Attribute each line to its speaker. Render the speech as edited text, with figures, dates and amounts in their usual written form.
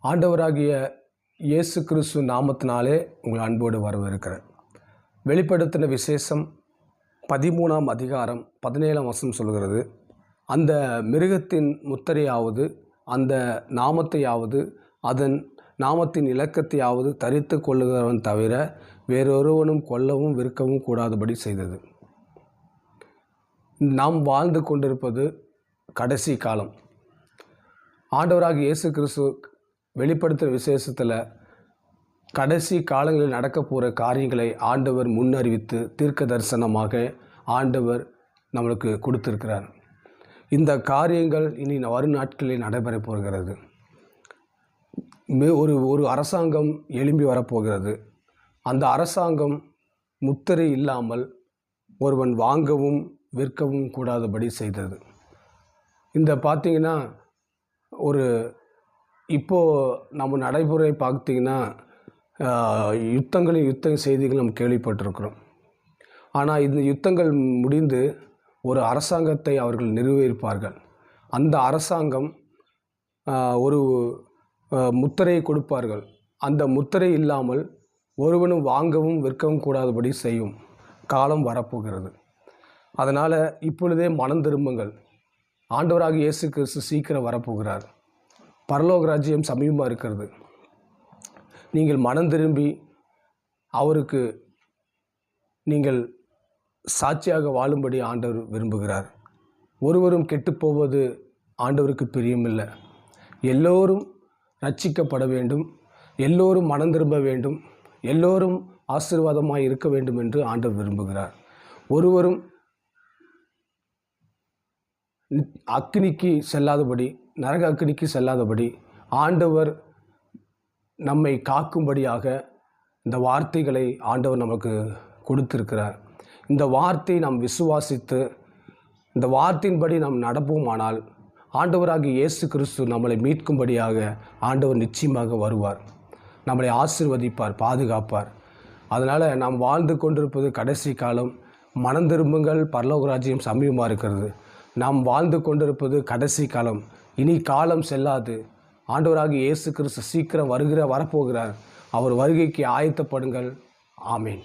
Speaker 1: ஆண்டவராகிய இயேசு கிறிஸ்து நாமத்தினாலே உங்கள் அன்போடு வரவேற்கிறேன். வெளிப்படுத்தின விசேஷம் 13ஆம் அதிகாரம் 17ஆம் வசனம் சொல்கிறது, அந்த மிருகத்தின் முத்திரையாவது அந்த நாமத்தையாவது அதன் நாமத்தின் இலக்கத்தையாவது தரித்து கொள்ளுகிறவன் தவிர வேறொருவனும் கொல்லவும் விற்கவும் கூடாதபடி செய்தது. நாம் வாழ்ந்து கொண்டிருப்பது கடைசி காலம். ஆண்டவராகிய இயேசு கிறிஸ்து வெளிப்படுத்துகிற விசேஷத்தில் கடைசி காலங்களில் நடக்க போகிற காரியங்களை ஆண்டவர் முன்னறிவித்து தீர்க்க தரிசனமாக ஆண்டவர் நம்மளுக்கு கொடுத்திருக்கிறார். இந்த காரியங்கள் இனி வரும் நாட்களில் நடைபெற போகிறது. ஒரு அரசாங்கம் எழும்பி வரப்போகிறது. அந்த அரசாங்கம் முத்திரை இல்லாமல் ஒருவன் வாங்கவும் விற்கவும் கூடாதபடி செய்தது. இந்த பார்த்திங்கன்னா இப்போது நம்ம நடைமுறை பார்த்திங்கன்னா யுத்த செய்திகள் நம்ம கேள்விப்பட்டிருக்கிறோம். ஆனால் இந்த யுத்தங்கள் முடிந்து ஒரு அரசாங்கத்தை அவர்கள் நிறுவியிருப்பார்கள். அந்த அரசாங்கம் ஒரு முத்திரையை கொடுப்பார்கள். அந்த முத்திரை இல்லாமல் ஒருவனும் வாங்கவும் விற்கவும் கூடாதபடி செய்யும் காலம் வரப்போகிறது. அதனால் இப்பொழுதே மனம் திரும்புங்கள். ஆண்டவராக இயேசு கிறிஸ்து சீக்கிரம் வரப்போகிறார். பரலோக ராஜ்யம் சமீபமாக இருக்கிறது. நீங்கள் மனம் திரும்பி அவருக்கு நீங்கள் சாட்சியாக வாழும்படி ஆண்டவர் விரும்புகிறார். ஒருவரும் கெட்டுப்போவது ஆண்டவருக்கு பிரியமில்லை. எல்லோரும் ரட்சிக்கப்பட வேண்டும், எல்லோரும் மனம் திரும்ப வேண்டும், எல்லோரும் ஆசீர்வாதமாக இருக்க வேண்டும் என்று ஆண்டவர் விரும்புகிறார். ஒருவரும் அக்கினிக்கு செல்லாதபடி, நரக அக்கினிக்கு செல்லாதபடி ஆண்டவர் நம்மை காக்கும்படியாக இந்த வார்த்தைகளை ஆண்டவர் நமக்கு கொடுத்திருக்கிறார். இந்த வார்த்தையை நாம் விசுவாசித்து இந்த வார்த்தையின்படி நாம் நடப்போமானால் ஆண்டவராகிய இயேசு கிறிஸ்து நம்மளை மீட்கும்படியாக ஆண்டவர் நிச்சயமாக வருவார். நம்மளை ஆசீர்வதிப்பார், பாதுகாப்பார். அதனால் நாம் வாழ்ந்து கொண்டிருப்பது கடைசி காலம். மனம் திரும்புங்கள், பரலோக ராஜ்யம் சமீபமாக இருக்கிறது. நாம் வாழ்ந்து கொண்டிருப்பது கடைசி காலம். இனி காலம் செல்லாது. ஆண்டவராகிய இயேசு கிறிஸ்து சீக்கிரம் வரப்போகிறார். அவர் வருகைக்கு ஆயத்தப்படுங்கள். ஆமேன்.